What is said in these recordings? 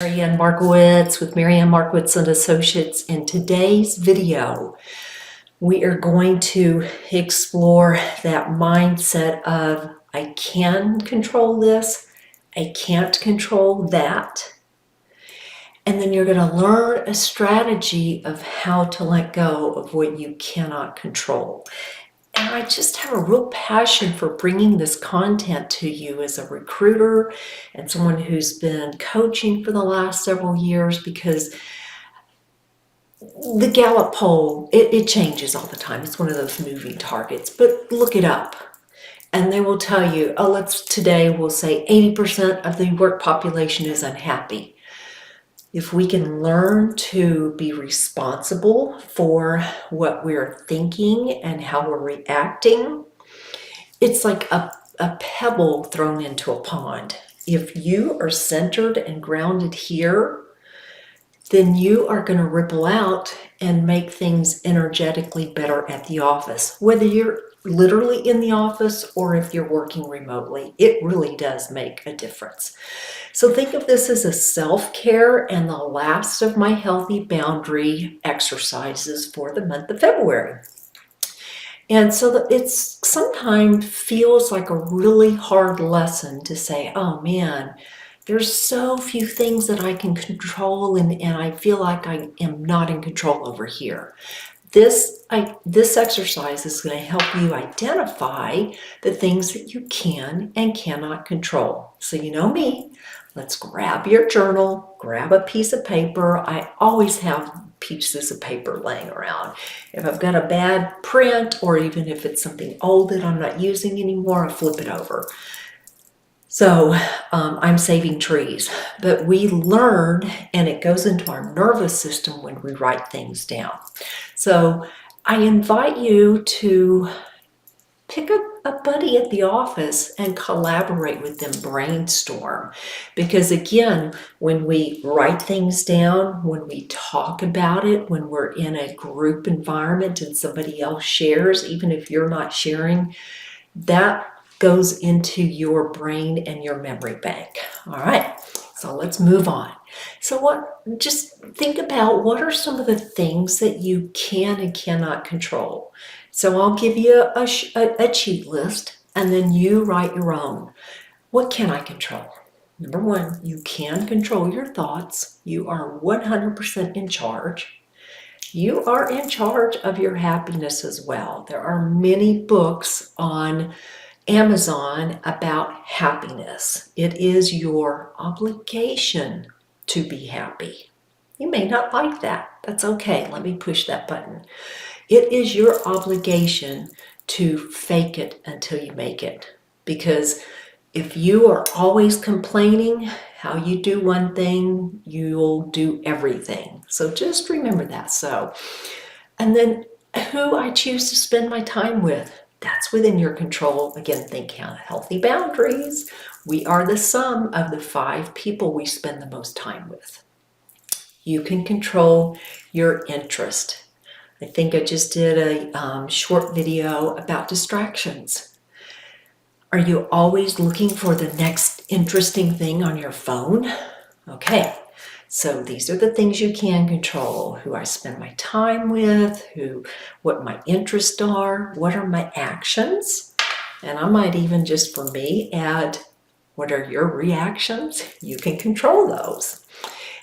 Markowitz with Markowitz and Associates. In today's video, we are going to explore that mindset of I can control this, I can't control that. And then you're going to learn a strategy of how to let go of what you cannot control. And I just have a real passion for bringing this content to you as a recruiter and someone who's been coaching for the last several years, because the Gallup poll, it changes all the time. It's one of those moving targets, but look it up and they will tell you, today we'll say 80% of the work population is unhappy. If we can learn to be responsible for what we're thinking and how we're reacting, it's like a pebble thrown into a pond. If you are centered and grounded here, then you are going to ripple out and make things energetically better at the office. Whether you're literally in the office or if you're working remotely, it really does make a difference. So think of this as a self-care and the last of my healthy boundary exercises for the month of February. And so it sometimes feels like a really hard lesson to say, oh man, there's so few things that I can control and I feel like I am not in control over here. This exercise is going to help you identify the things that you can and cannot control. So you know me, let's grab your journal, grab a piece of paper. I always have pieces of paper laying around. If I've got a bad print, or even if it's something old that I'm not using anymore, I flip it over. So I'm saving trees, but we learn, and it goes into our nervous system when we write things down. So I invite you to pick a buddy at the office and collaborate with them, brainstorm. Because again, when we write things down, when we talk about it, when we're in a group environment and somebody else shares, even if you're not sharing, that goes into your brain and your memory bank. All right, so let's move on. So just think about what are some of the things that you can and cannot control. So I'll give you a cheat list and then you write your own. What can I control? Number one, you can control your thoughts. You are 100% in charge. You are in charge of your happiness as well. There are many books on Amazon about happiness. It is your obligation to be happy. You may not like that. That's okay. Let me push that button. It is your obligation to fake it until you make it. Because if you are always complaining how you do one thing, you'll do everything. So just remember that. And then who I choose to spend my time with. That's within your control. Again, think healthy boundaries. We are the sum of the 5 people we spend the most time with. You can control your interest. I think I just did a short video about distractions. Are you always looking for the next interesting thing on your phone? Okay. So these are the things you can control: who I spend my time with, what my interests are, what are my actions, and I might even, just for me, add what are your reactions. You can control those.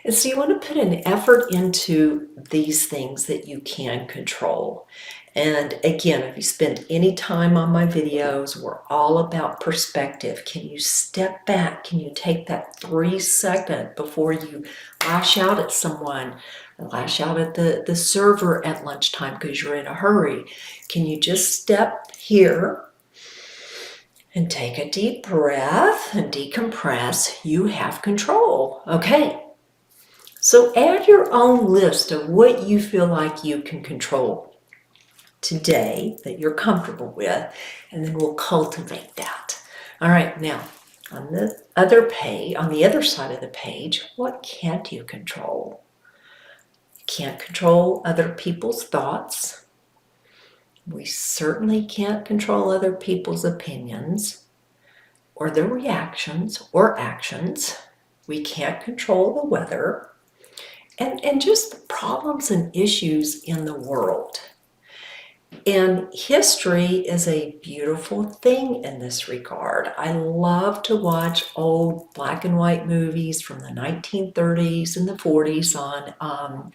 And so you want to put an effort into these things that you can control. And again, if you spend any time on my videos, we're all about perspective. Can you step back? Can you take that 3 seconds before you lash out at someone, lash out at the server at lunchtime because you're in a hurry? Can you just step here and take a deep breath and decompress? You have control. Okay. So add your own list of what you feel like you can control today that you're comfortable with, and then we'll cultivate that. All right, now on the other side of the page, what can't you control? You can't control other people's thoughts. We certainly can't control other people's opinions or their reactions or actions. We can't control the weather. And just the problems and issues in the world. And history is a beautiful thing in this regard. I love to watch old black and white movies from the 1930s and the 40s on,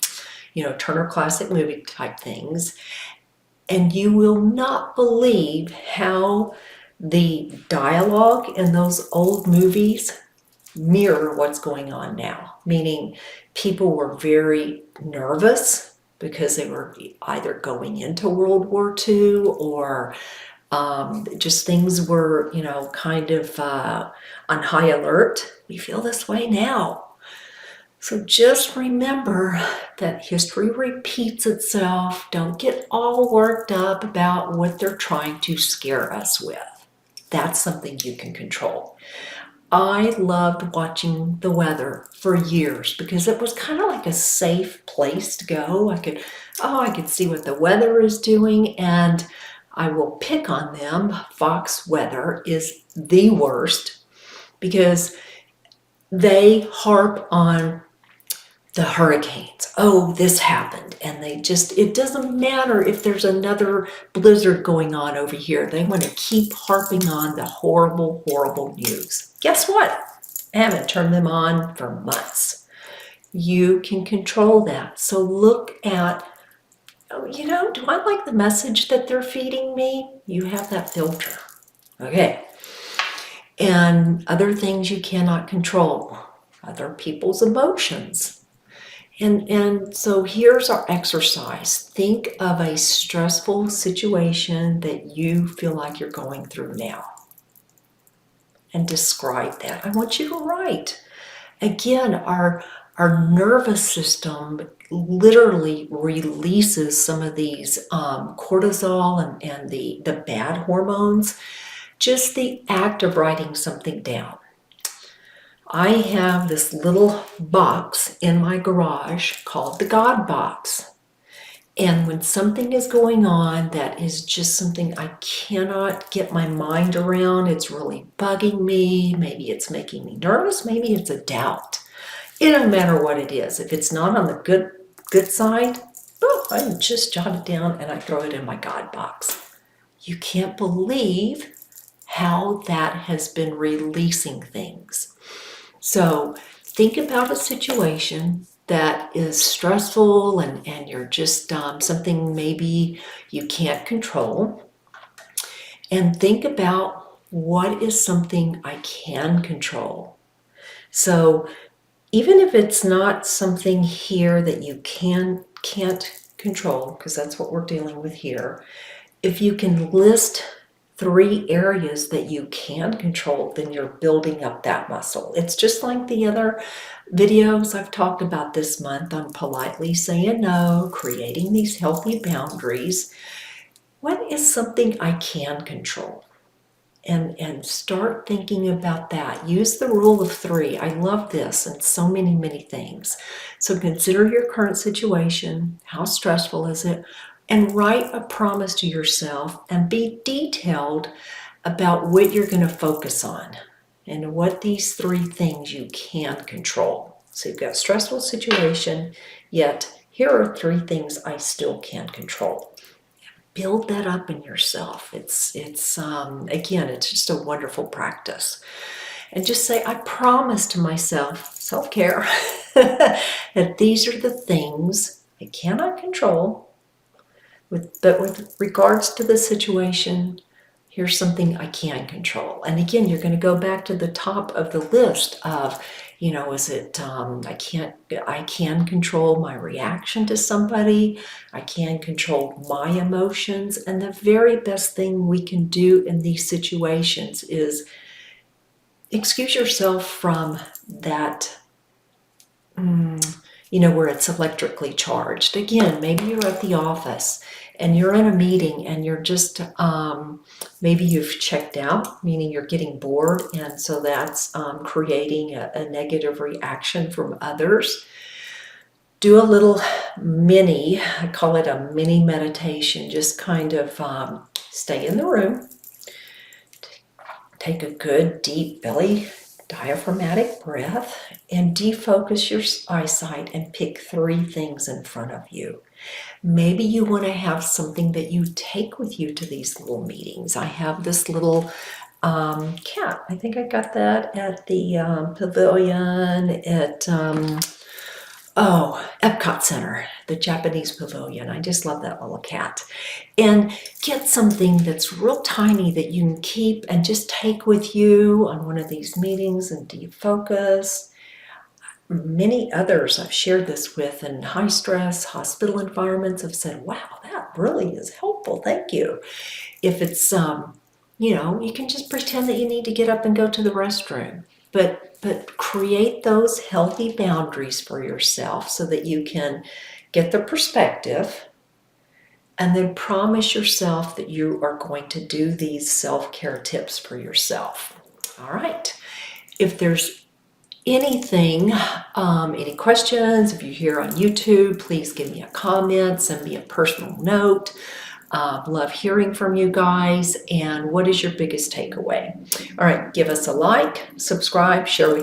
Turner Classic Movie type things. And you will not believe how the dialogue in those old movies mirror what's going on now. Meaning people were very nervous because they were either going into World War II or just things were, kind of on high alert. We feel this way now. So just remember that history repeats itself. Don't get all worked up about what they're trying to scare us with. That's something you can control. I loved watching the weather for years because it was kind of like a safe place to go. I could see what the weather is doing, and I will pick on them. Fox Weather is the worst because they harp on the hurricanes. Oh, this happened. And it doesn't matter if there's another blizzard going on over here. They want to keep harping on the horrible, horrible news. Guess what? I haven't turned them on for months. You can control that. So look at, do I like the message that they're feeding me? You have that filter. Okay. And other things you cannot control. Other people's emotions. And so here's our exercise. Think of a stressful situation that you feel like you're going through now. And describe that. I want you to write. Again, our nervous system literally releases some of these cortisol and the bad hormones. Just the act of writing something down. I have this little box in my garage called the God box. And when something is going on that is just something I cannot get my mind around, it's really bugging me, maybe it's making me nervous, maybe it's a doubt. It doesn't matter what it is. If it's not on the good side, I just jot it down and I throw it in my God box. You can't believe how that has been releasing things. So think about a situation that is stressful and you're just something maybe you can't control. And think about what is something I can control. So even if it's not something here that you can't control, because that's what we're dealing with here, if you can list 3 areas that you can control, then you're building up that muscle. It's just like the other videos I've talked about this month on politely saying no, creating these healthy boundaries. What is something I can control? And start thinking about that. Use the rule of 3. I love this and so many, many things. So consider your current situation. How stressful is it? And write a promise to yourself and be detailed about what you're going to focus on and what these 3 things you can control. So you've got stressful situation, yet here are 3 things I still can control. Build that up in yourself. It's again, it's just a wonderful practice. And just say, I promise to myself, self-care, that these are the things I cannot control. But with regards to the situation, here's something I can control. And again, you're going to go back to the top of the list of, is it I can control my reaction to somebody. I can control my emotions. And the very best thing we can do in these situations is excuse yourself from that where it's electrically charged. Again, maybe you're at the office and you're in a meeting and you're just, maybe you've checked out, meaning you're getting bored, and so that's creating a negative reaction from others. Do a little I call it a mini meditation, just kind of stay in the room, take a good deep belly diaphragmatic breath, and defocus your eyesight and pick 3 things in front of you. Maybe you want to have something that you take with you to these little meetings. I have this little cat. I think I got that at the pavilion at Epcot Center, the Japanese pavilion. I just love that little cat. And get something that's real tiny that you can keep and just take with you on one of these meetings and defocus. Many others I've shared this with in high stress hospital environments have said, wow, that really is helpful. Thank you. If it's, you can just pretend that you need to get up and go to the restroom. But create those healthy boundaries for yourself so that you can get the perspective and then promise yourself that you are going to do these self-care tips for yourself. All right. If there's anything, any questions, if you're here on YouTube, please give me a comment, send me a personal note. Love hearing from you guys. And what is your biggest takeaway? All right, give us a like, subscribe, share with